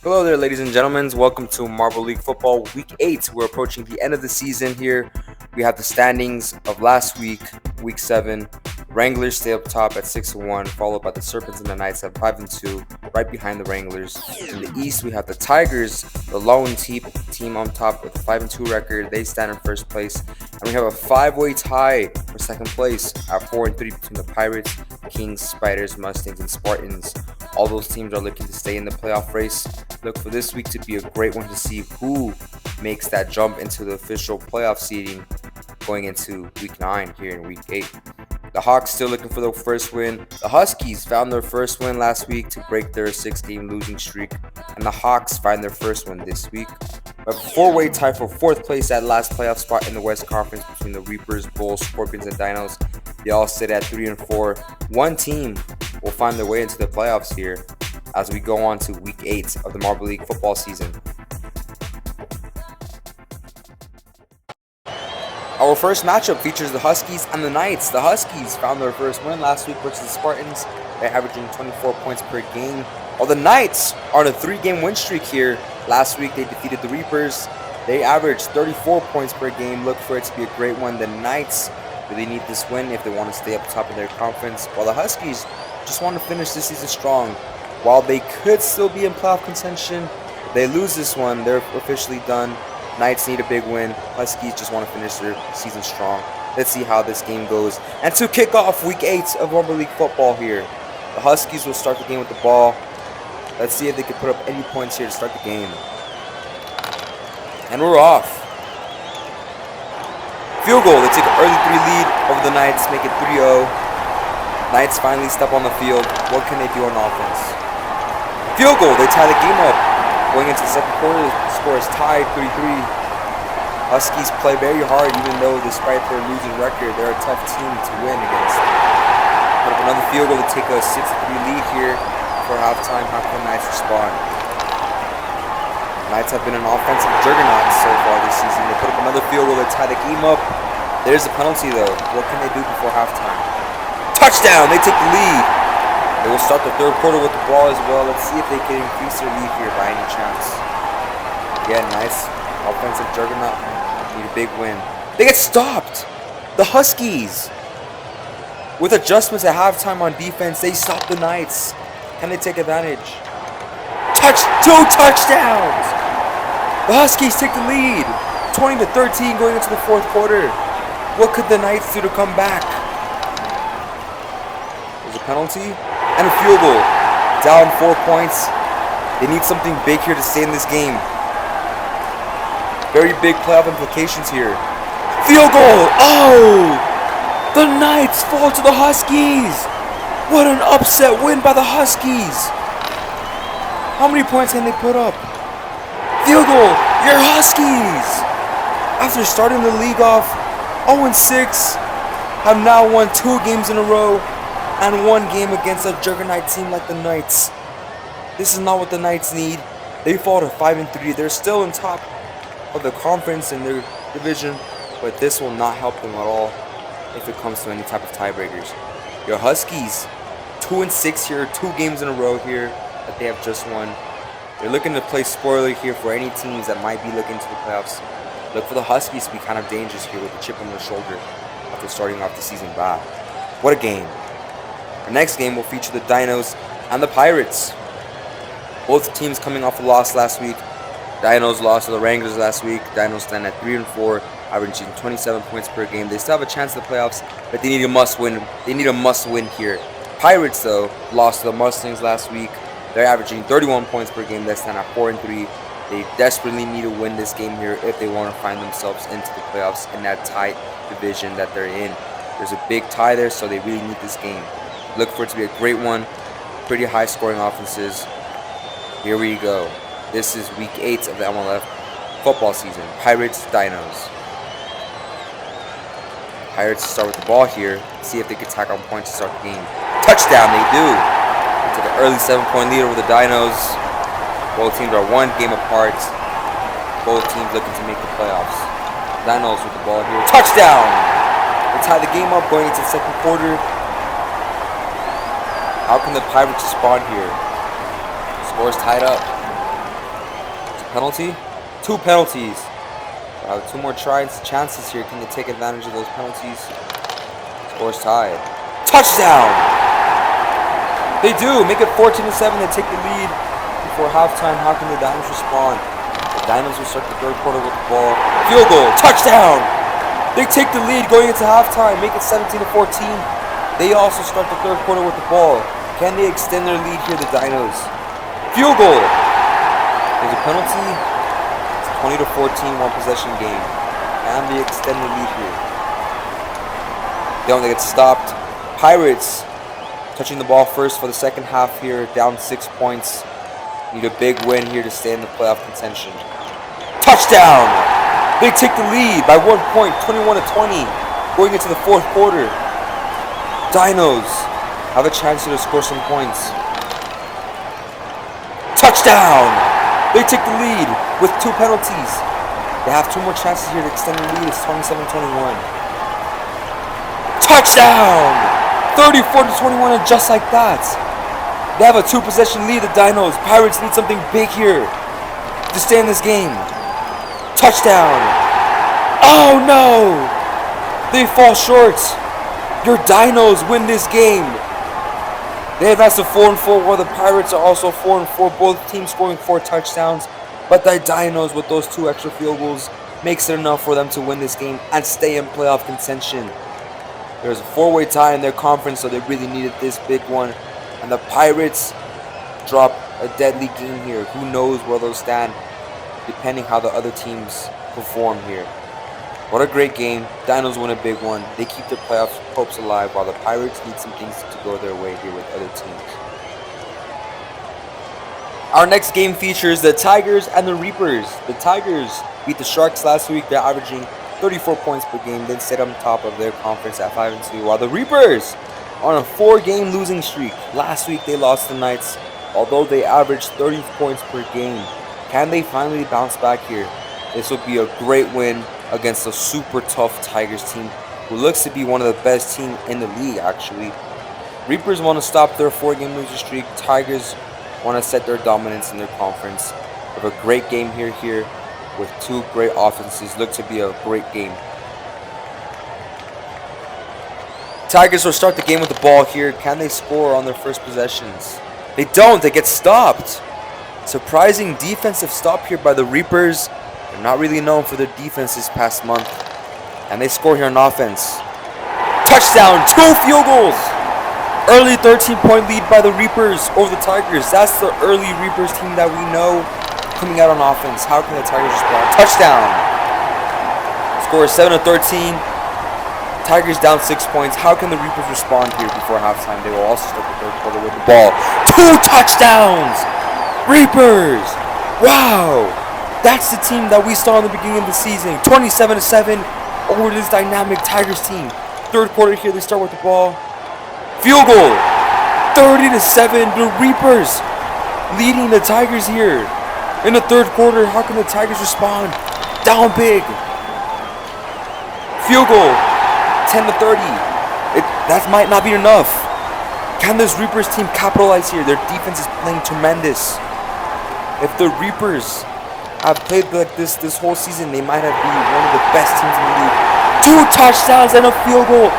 Hello there, ladies and gentlemen. Welcome to Marble League Football Week 8. We're approaching the end of the season here. We have the standings of last week, Week 7. Wranglers stay up top at 6-1, followed by the Spartans and the Knights at 5-2, right behind the Wranglers. In the East, we have the Tigers, the lone team on top with a 5-2 record. They stand in first place. And we have a five-way tie for second place at 4-3 between the Pirates, Kings, Spiders, Mustangs, and Spartans. All those teams are looking to stay in the playoff race. Look for this week to be a great one to see who makes that jump into the official playoff seeding going into Week 9 here in Week 8. The Hawks still looking for their first win. The Huskies found their first win last week to break their 6-game losing streak, and the Hawks find their first win this week. We have a four-way tie for fourth place at last playoff spot in the West Conference between the Reapers, Bulls, Scorpions, and Dinos. They all sit at 3-4. One team will find their way into the playoffs here as we go on to Week 8 of the Marble League football season. Our first matchup features the Huskies and the Knights. The Huskies found their first win last week versus the Spartans. They're averaging 24 points per game, while the Knights are on a 3-game win streak here. Last week they defeated the Reapers. They averaged 34 points per game. Look for it to be a great one. The Knights really need this win if they want to stay up top in their conference, while the Huskies just want to finish this season strong. While they could still be in playoff contention, if they lose this one, they're officially done. Knights need a big win. Huskies just want to finish their season strong. Let's see how this game goes. And to kick off Week 8 of Marble League football here, the Huskies will start the game with the ball. Let's see if they can put up any points here to start the game. And we're off. Field goal. They take an early 3 lead over the Knights, make it 3-0. Knights finally step on the field. What can they do on offense? Field goal. They tie the game up. Going into the second quarter, the score is tied 3-3. Huskies play very hard, even though despite their losing record, they're a tough team to win against. Put up another field goal to take a 6-3 lead here for halftime. How can the Knights respond? Knights have been an offensive juggernaut so far this season. They put up another field goal to tie the game up. There's a penalty though. What can they do before halftime? Touchdown! They take the lead. They will start the third quarter with the ball as well. Let's see if they can increase their lead here by any chance. Again, nice offensive juggernaut. Need a big win. They get stopped. The Huskies, with adjustments at halftime on defense, they stop the Knights. Can they take advantage? Two touchdowns. The Huskies take the lead, 20-13 going into the fourth quarter. What could the Knights do to come back? There's a penalty and a field goal. Down 4 points. They need something big here to stay in this game. Very big playoff implications here. Field goal! Oh! The Knights fall to the Huskies! What an upset win by the Huskies! How many points can they put up? Field goal! Your Huskies! After starting the league off 0-6, have now won 2 games in a row and 1 game against a juggernaut team like the Knights. This is not what the Knights need. They fall to 5-3. They're still on top of the conference in their division, but this will not help them at all if it comes to any type of tiebreakers. Your Huskies, 2-6 here, 2 games in a row here that they have just won. They're looking to play spoiler here for any teams that might be looking to the playoffs. Look for the Huskies to be kind of dangerous here with a chip on their shoulder after starting off the season bad. What a game. Our next game will feature the Dinos and the Pirates. Both teams coming off a loss last week. Dinos lost to the Wranglers last week. Dinos stand at 3-4, averaging 27 points per game. They still have a chance in the playoffs, but they need a must-win. They need a must-win here. Pirates, though, lost to the Mustangs last week. They're averaging 31 points per game. They stand at 4-3. They desperately need to win this game here if they want to find themselves into the playoffs in that tight division that they're in. There's a big tie there, so they really need this game. Look for it to be a great one. Pretty high-scoring offenses. Here we go. This is Week 8 of the MLF football season. Pirates, Dinos. Pirates start with the ball here. See if they can tack on points to start the game. Touchdown, they do. They took an early 7-point lead over the Dinos. Both teams are 1 game apart. Both teams looking to make the playoffs. Dinos with the ball here. Touchdown! They tie the game up going into the second quarter. How can the Pirates respond here? Score's tied up. Penalty? 2 penalties. We'll have 2 more chances here. Can they take advantage of those penalties? Score's tied. Touchdown! They do. Make it 14-7. They take the lead before halftime. How can the Dinos respond? The Dinos will start the 3rd quarter with the ball. Field goal. Touchdown! They take the lead going into halftime. Make it 17-14. They also start the 3rd quarter with the ball. Can they extend their lead here, the Dinos? Field goal. There's a penalty. It's 20-14, 1-possession game. Can they extend the lead here? They don't get stopped. Pirates touching the ball first for the 2nd half here. Down 6 points. Need a big win here to stay in the playoff contention. Touchdown! They take the lead by 1 point, 21-20, going into the 4th quarter. Dinos have a chance here to score some points. Touchdown! They take the lead with 2 penalties. They have 2 more chances here to extend the lead. It's 27-21. Touchdown! 34-21, and just like that, they have a 2-possession lead. The Dinos. Pirates need something big here to stay in this game. Touchdown! Oh no! They fall short. Your Dinos win this game. They advance to 4-4, while the Pirates are also 4-4. Both teams scoring 4 touchdowns, but the Dinos with those 2 extra field goals makes it enough for them to win this game and stay in playoff contention. There's a 4-way tie in their conference, so they really needed this big one. And the Pirates drop a deadly game here. Who knows where they'll stand, depending how the other teams perform here. What a great game. Dinos win a big one. They keep their playoff hopes alive, while the Pirates need some things to go their way here with other teams. Our next game features the Tigers and the Reapers. The Tigers beat the Sharks last week. They're averaging 34 points per game. They sit on top of their conference at 5-2, while the Reapers on a 4-game losing streak. Last week they lost the Knights, although they averaged 30 points per game. Can they finally bounce back here? This will be a great win against a super tough Tigers team, who looks to be one of the best teams in the league, actually. Reapers want to stop their 4-game losing streak. Tigers want to set their dominance in their conference. We have a great game here with 2 great offenses. Look to be a great game. Tigers will start the game with the ball here. Can they score on their first possessions? They don't. They get stopped. Surprising defensive stop here by the Reapers. They're not really known for their defense this past month. And they score here on offense. Touchdown! 2 field goals! Early 13-point lead by the Reapers over the Tigers. That's the early Reapers team that we know coming out on offense. How can the Tigers respond? Touchdown! Score is 7-13. Tigers down 6 points. How can the Reapers respond here before halftime? They will also start the 3rd quarter with the ball. 2 touchdowns! Reapers! Wow! That's the team that we saw in the beginning of the season. 27-7 over this dynamic Tigers team. 3rd quarter here, they start with the ball. Field goal! 30-7, the Reapers leading the Tigers here. In the 3rd quarter, how can the Tigers respond? Down big. Field goal, 10-30. That might not be enough. Can this Reapers team capitalize here? Their defense is playing tremendous. If the Reapers have played like this whole season, they might have been one of the best teams in the league. 2 touchdowns and a field goal.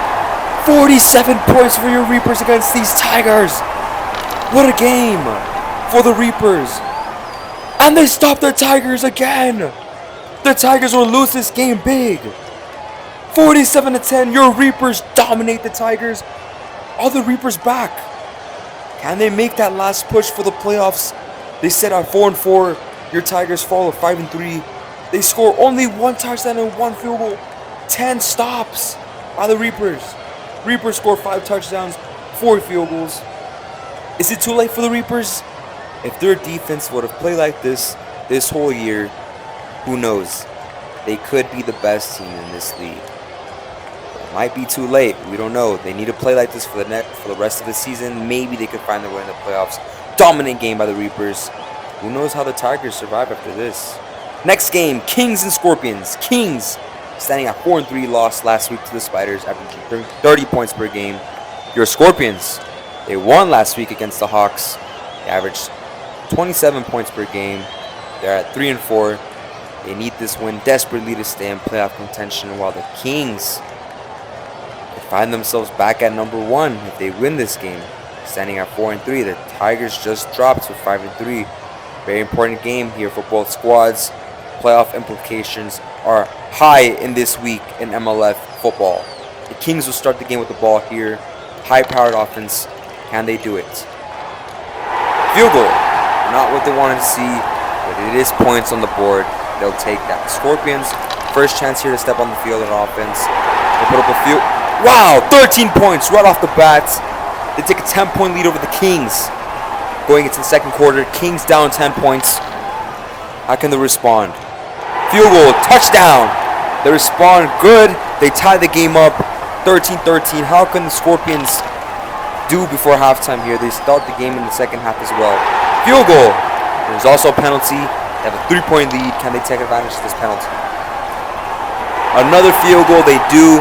47 points for your Reapers against these Tigers. What a game for the Reapers. And they stop the Tigers again. The Tigers will lose this game big. 47-10, your Reapers dominate the Tigers. Are the Reapers back? Can they make that last push for the playoffs? They set at 4-4. Your Tigers fall at 5-3. They score only 1 touchdown and 1 field goal. 10 stops by the Reapers. Reapers score 5 touchdowns, 4 field goals. Is it too late for the Reapers? If their defense would have played like this whole year, who knows? They could be the best team in this league. It might be too late. We don't know. They need to play like this for the rest of the season. Maybe they could find their way in the playoffs. Dominant game by the Reapers. Who knows how the Tigers survive after this? Next game, Kings and Scorpions. Kings standing at 4-3, lost last week to the Spiders, averaging 30 points per game. Your Scorpions, they won last week against the Hawks. They averaged 27 points per game. They're at 3-4. They need this win desperately to stay in playoff contention, while the Kings find themselves back at number 1 if they win this game, standing at 4-3. The Tigers just dropped to 5-3. Very important game here for both squads. Playoff implications are high in this week in MLF football. The Kings will start the game with the ball here. High-powered offense. Can they do it? Field goal. Not what they wanted to see, but it is points on the board. They'll take that. Scorpions, first chance here to step on the field on offense. They put up a field. Wow, 13 points right off the bat. They take a 10-point lead over the Kings. Going into the second quarter, Kings down 10 points. How can they respond? Field goal, touchdown. They respond good. They tie the game up 13-13. How can the Scorpions do before halftime here? They start the game in the second half as well. Field goal. There's also a penalty. They have a 3-point lead. Can they take advantage of this penalty? Another field goal. They do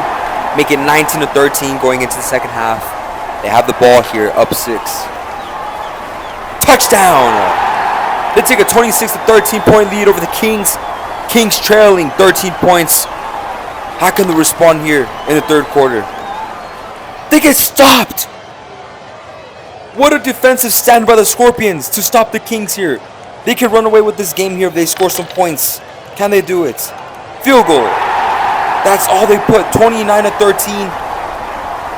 make it 19-13 going into the second half. They have the ball here, up 6. Touchdown! They take a 26-13 point lead over the Kings. Kings trailing 13 points. How can they respond here in the third quarter? They get stopped! What a defensive stand by the Scorpions to stop the Kings here. They can run away with this game here if they score some points. Can they do it? Field goal. That's all they put, 29-13.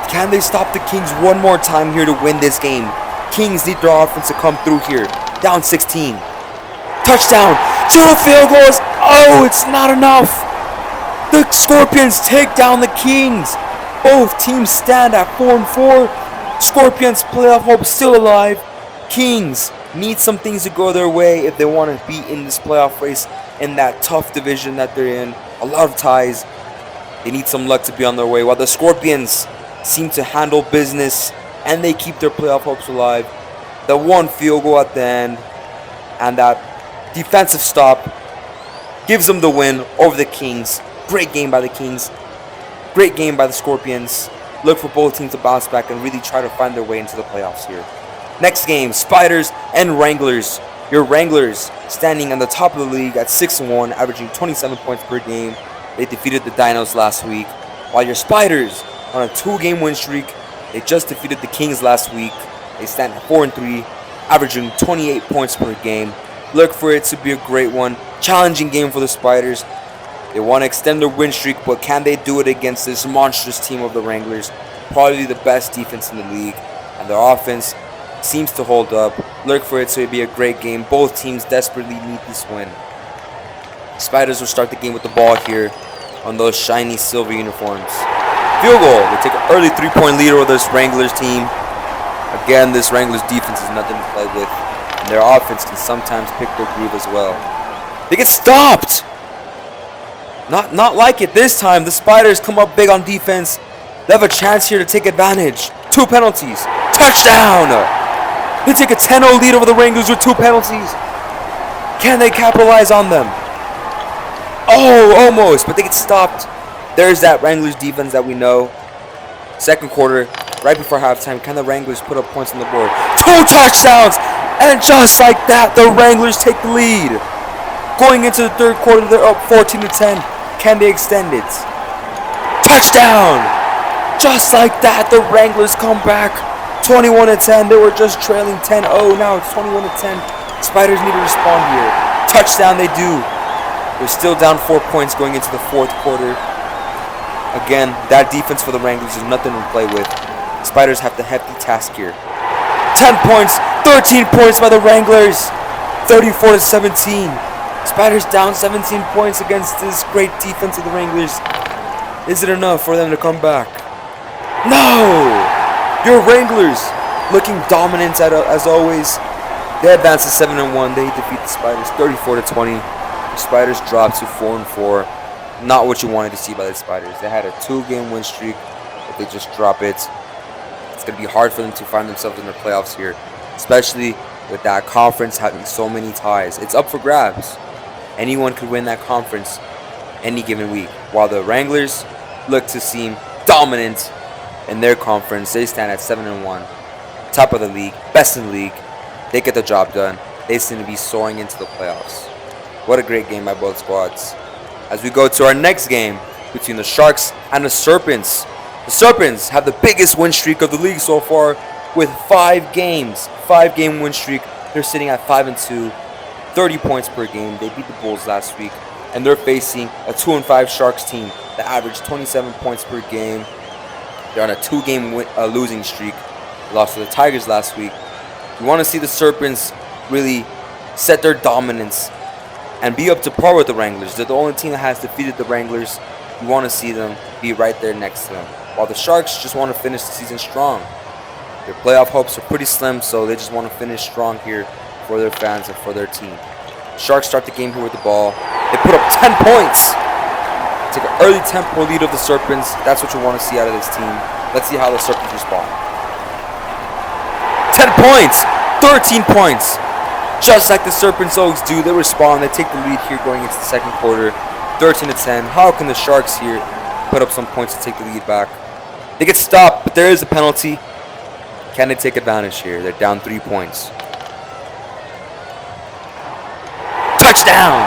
Can they stop the Kings one more time here to win this game? Kings need their offense to come through here. Down 16. Touchdown. 2 field goals. Oh, it's not enough. The Scorpions take down the Kings. Both teams stand at 4-4. Scorpions playoff hope still alive. Kings need some things to go their way if they want to be in this playoff race in that tough division that they're in. A lot of ties. They need some luck to be on their way, while the Scorpions seem to handle business and they keep their playoff hopes alive. The 1 field goal at the end and that defensive stop gives them the win over the Kings. Great game by the Kings. Great game by the Scorpions. Look for both teams to bounce back and really try to find their way into the playoffs here. Next game, Spiders and Wranglers. Your Wranglers standing on the top of the league at 6-1, averaging 27 points per game. They defeated the Dinos last week. While your Spiders on a 2-game win streak, they just defeated the Kings last week. They stand at 4-3, averaging 28 points per game. Look for it to be a great one. Challenging game for the Spiders. They want to extend their win streak, but can they do it against this monstrous team of the Wranglers? Probably the best defense in the league, and their offense seems to hold up. Look for it to be a great game. Both teams desperately need this win. Spiders will start the game with the ball here on those shiny silver uniforms. Field goal. They take an early 3-point lead over this Wranglers team. Again, this Wranglers defense is nothing to play with, and their offense can sometimes pick their groove as well. They get stopped. Not like it this time. The Spiders come up big on defense. They have a chance here to take advantage. 2 penalties. Touchdown! They take a 10-0 lead over the Wranglers with 2 penalties. Can they capitalize on them? Oh, almost, but they get stopped. There's that Wranglers defense that we know. Second quarter, right before halftime, can the Wranglers put up points on the board? 2 touchdowns! And just like that, the Wranglers take the lead. Going into the third quarter, they're up 14-10. Can they extend it? Touchdown! Just like that, the Wranglers come back. 21-10. They were just trailing 10-0. Now it's 21-10. Spiders need to respond here. Touchdown, they do. They're still down 4 points going into the fourth quarter. Again, that defense for the Wranglers is nothing to play with. Spiders have the hefty task here. 10 points, 13 points by the Wranglers. 34-17. Spiders down 17 points against this great defense of the Wranglers. Is it enough for them to come back? No! Your Wranglers looking dominant as always. They advance to 7-1. They defeat the Spiders 34-20. The Spiders drop to 4-4. Not what you wanted to see by the Spiders. They had a 2-game win streak. If they just drop it, it's going to be hard for them to find themselves in the playoffs here, especially with that conference having so many ties. It's up for grabs. Anyone could win that conference any given week. While the Wranglers look to seem dominant in their conference, they stand at 7-1, top of the league, best in the league. They get the job done. They seem to be soaring into the playoffs. What a great game by both squads. As we go to our next game between the Sharks and the Serpents. The Serpents have the biggest win streak of the league so far with 5 games. 5-game win streak. They're sitting at 5-2, 30 points per game. They beat the Bulls last week, and they're facing a 2-5 Sharks team that averaged 27 points per game. They're on a 2-game losing streak. They lost to the Tigers last week. You want to see the Serpents really set their dominance and be up to par with the Wranglers. They're the only team that has defeated the Wranglers. You want to see them be right there next to them. While the Sharks just want to finish the season strong. Their playoff hopes are pretty slim, so they just want to finish strong here for their fans and for their team. Sharks start the game here with the ball. They put up 10 points. Take an early tempo lead of the Serpents. That's what you want to see out of this team. Let's see how the Serpents respond. 10 points, 13 points. Just like the Serpents always do, they respond. They take the lead here going into the second quarter, 13-10. How can the Sharks here put up some points to take the lead back? They get stopped, but there is a penalty. Can they take advantage here? They're down 3 points. Touchdown!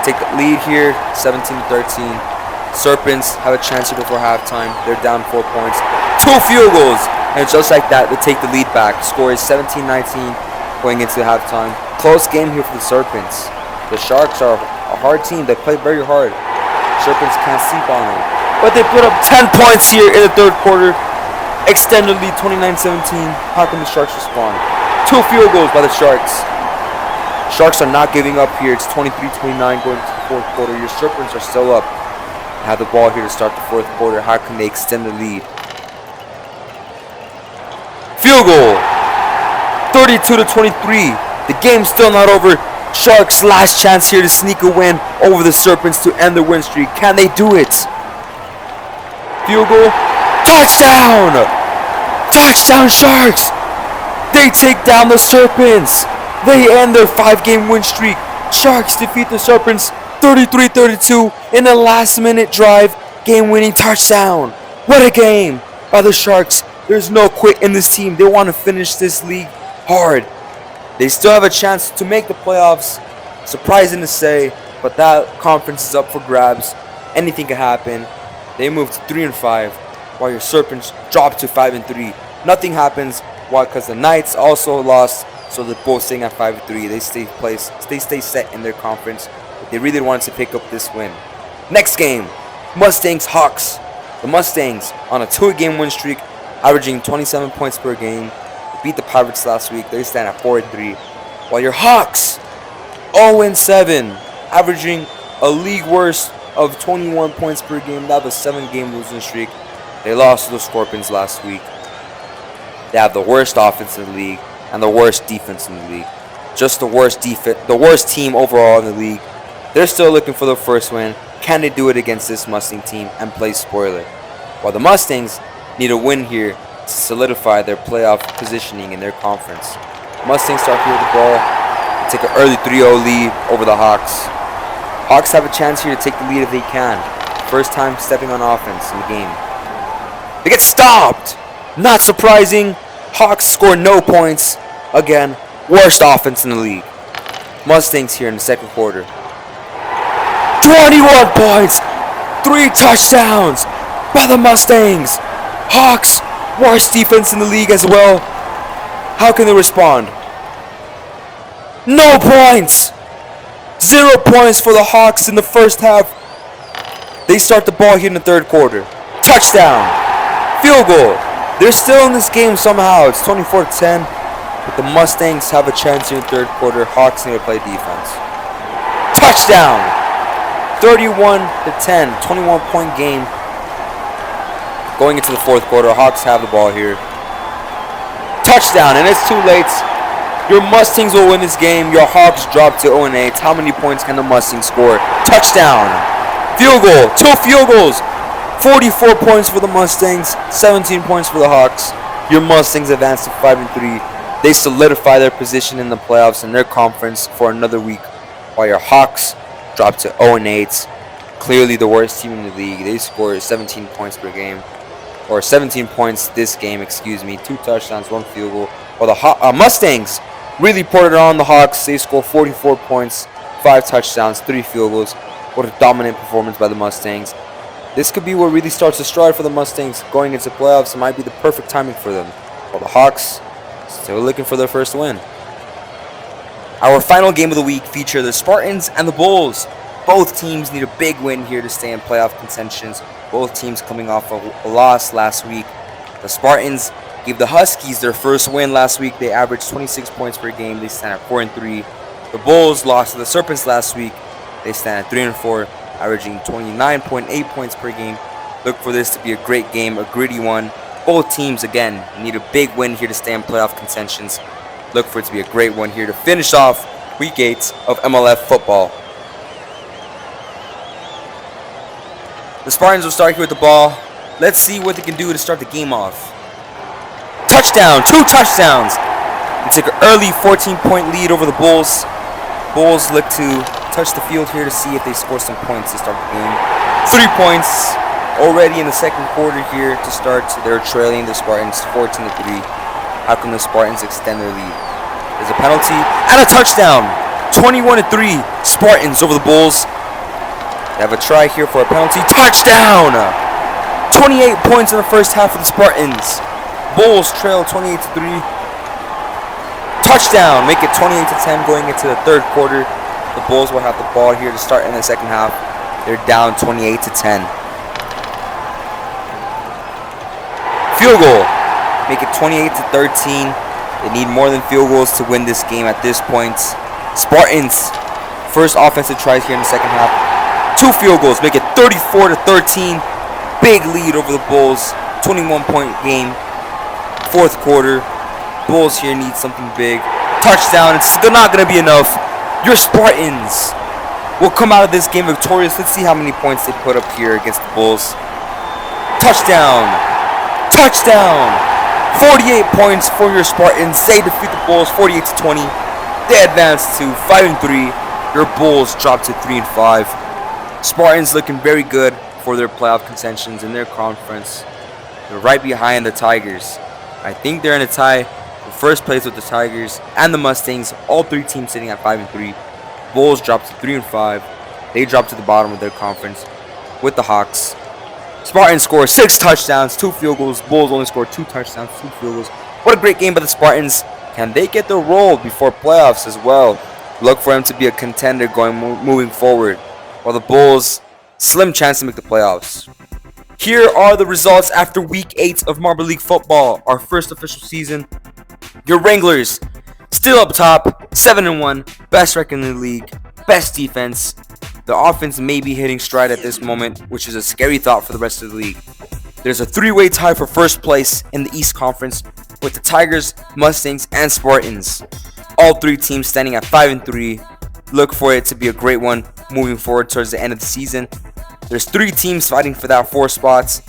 Take the lead here, 17-13. Serpents have a chance here before halftime. They're down 4 points. 2 field goals, and just like that, they take the lead back. Score is 17-19 going into halftime. Close game here for the Serpents. The Sharks are a hard team. They play very hard. Serpents can't sleep on them. But they put up 10 points here in the third quarter. Extended lead 29-17. How can the Sharks respond? 2 field goals by the Sharks. Sharks are not giving up here. It's 23-29 going into the fourth quarter. Your Serpents are still up. Have the ball here to start the fourth quarter. How can they extend the lead? Field goal. 32-23. The game's still not over. Sharks' last chance here to sneak a win over the Serpents to end the win streak. Can they do it? Field goal. Touchdown! Touchdown Sharks! They take down the Serpents. They end their 5-game win streak. Sharks defeat the Serpents 33-32 in a last-minute drive, game-winning touchdown. What a game by the Sharks. There's no quit in this team. They want to finish this league hard. They still have a chance to make the playoffs. Surprising to say, but that conference is up for grabs. Anything can happen. They move to 3-5, while your Serpents drop to 5-3. Nothing happens. Why? Because the Knights also lost, so they're both staying at 5-3. They stay set in their conference. They really wanted to pick up this win. Next game, Mustangs Hawks. The Mustangs on a 2-game win streak, averaging 27 points per game. They beat the Pirates last week. They stand at 4-3. While your Hawks 0-7, averaging a league worst of 21 points per game. That was a 7-game losing streak. They lost to the Scorpions last week. They have the worst offense in the league and the worst defense in the league. Just the worst team overall in the league. They're still looking for their first win. Can they do it against this Mustang team and play spoiler? While the Mustangs need a win here to solidify their playoff positioning in their conference. Mustangs start here with the ball. Take an early 3-0 lead over the Hawks. Hawks have a chance here to take the lead if they can. First time stepping on offense in the game. They get stopped! Not surprising. Hawks score no points. Again, worst offense in the league. Mustangs here in the second quarter. 21 points! 3 touchdowns by the Mustangs. Hawks, worst defense in the league as well. How can they respond? No points! 0 points for the Hawks in the first half. They start the ball here in the third quarter. Touchdown! Field goal. They're still in this game somehow. It's 24-10. But the Mustangs have a chance here in the third quarter. Hawks need to play defense. Touchdown! 31-10. 21-point game. Going into the fourth quarter. Hawks have the ball here. Touchdown. And it's too late. Your Mustangs will win this game. Your Hawks drop to 0-8. How many points can the Mustangs score? Touchdown! Field goal. 2 field goals. 44 points for the Mustangs. 17 points for the Hawks. Your Mustangs advance to 5-3. They solidify their position in the playoffs in their conference for another week. While your Hawks drop to 0-8. Clearly the worst team in the league. They score 17 points per game. Or 17 points this game, excuse me. 2 touchdowns, 1 field goal. While the Mustangs really poured it on the Hawks. They score 44 points, 5 touchdowns, 3 field goals. What a dominant performance by the Mustangs. This could be what really starts to stride for the Mustangs going into playoffs. It might be the perfect timing for them. While the Hawks still looking for their first win. Our final game of the week feature the Spartans and the Bulls. Both teams need a big win here to stay in playoff contentions. Both teams coming off a loss last week. The Spartans gave the Huskies their first win last week. They averaged 26 points per game. They stand at 4-3. The Bulls lost to the Spartans last week. They stand at 3-4, averaging 29.8 points per game. Look for this to be a great game, a gritty one. Both teams, again, need a big win here to stay in playoff contentions. Look for it to be a great one here to finish off Week 8 of MLF football. The Spartans will start here with the ball. Let's see what they can do to start the game off. Touchdown! 2 touchdowns! They take an early 14-point lead over the Bulls. Bulls look to touch the field here to see if they score some points to start the game. 3 points already in the second quarter here to start. They're trailing the Spartans 14-3. How can the Spartans extend their lead? There's a penalty and a touchdown. 21-3 Spartans over the Bulls. They have a try here for a penalty. Touchdown! 28 points in the first half for the Spartans. Bulls trail 28-3. Touchdown! Make it 28-10 going into the third quarter. The Bulls will have the ball here to start in the second half. They're down 28-10. Field goal. Make it 28-13. They need more than field goals to win this game at this point. Spartans, first offensive tries here in the second half. 2 field goals. Make it 34-13. Big lead over the Bulls. 21-point game. Fourth quarter. Bulls here need something big. Touchdown. It's not going to be enough. Your Spartans will come out of this game victorious. Let's see how many points they put up here against the Bulls. Touchdown. Touchdown. 48 points for your Spartans. They defeat the Bulls 48-20. They advance to 5-3. Your Bulls drop to 3-5. Spartans looking very good for their playoff contentions in their conference. They're right behind the Tigers. I think they're in a tie for first place with the Tigers and the Mustangs. All 3 teams sitting at 5-3. Bulls drop to 3-5. They drop to the bottom of their conference with the Hawks. Spartans score 6 touchdowns, 2 field goals. Bulls only score 2 touchdowns, 2 field goals. What a great game by the Spartans. Can they get their role before playoffs as well? Look for them to be a contender moving forward. While the Bulls, slim chance to make the playoffs. Here are the results after Week 8 of Marble League football, our first official season. Your Wranglers, still up top, 7-1, best record in the league, best defense. The offense may be hitting stride at this moment, which is a scary thought for the rest of the league. There's a 3-way tie for first place in the East Conference with the Tigers, Mustangs, and Spartans. All 3 teams standing at 5-3. Look for it to be a great one moving forward towards the end of the season. There's 3 teams fighting for that 4 spots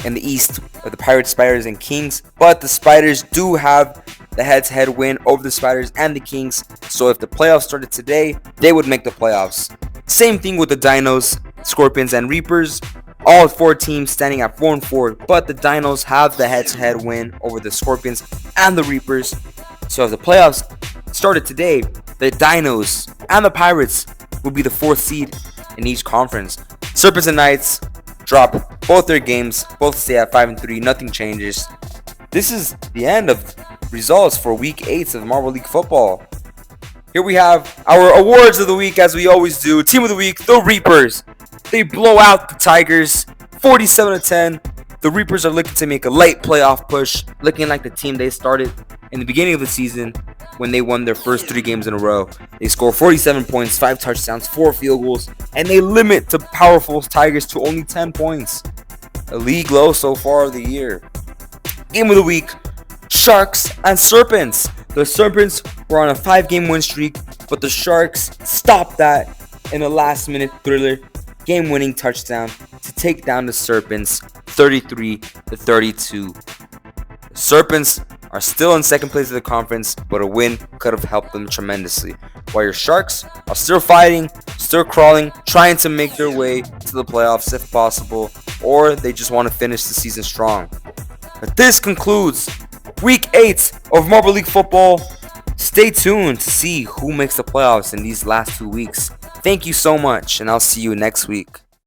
in the East of the Pirates, Spiders, and Kings. But the Spiders do have the head-to-head win over the Spiders and the Kings. So if the playoffs started today, they would make the playoffs. Same thing with the Dinos, Scorpions, and Reapers. All 4 teams standing at 4-4. But the Dinos have the head-to-head win over the Scorpions and the Reapers. So if the playoffs started today, the Dinos and the Pirates will be the 4th seed in each conference. Serpents and Knights drop both their games, both stay at 5-3, nothing changes. This is the end of results for Week 8 of Marble League football. Here we have our awards of the week, as we always do. Team of the week, the Reapers. They blow out the Tigers, 47-10. The Reapers are looking to make a late playoff push, looking like the team they started in the beginning of the season when they won their first 3 games in a row. They score 47 points, 5 touchdowns, 4 field goals, and they limit the powerful Tigers to only 10 points. A league low so far of the year. Game of the week, Sharks and Serpents. The Serpents were on a 5-game win streak, but the Sharks stopped that in a last-minute thriller, game-winning touchdown to take down the Serpents 33-32. The Serpents are still in second place of the conference, but a win could have helped them tremendously. While your Sharks are still fighting, still crawling, trying to make their way to the playoffs if possible, or they just want to finish the season strong. But this concludes Week 8 of Marble League football. Stay tuned to see who makes the playoffs in these last 2 weeks. Thank you so much, and I'll see you next week.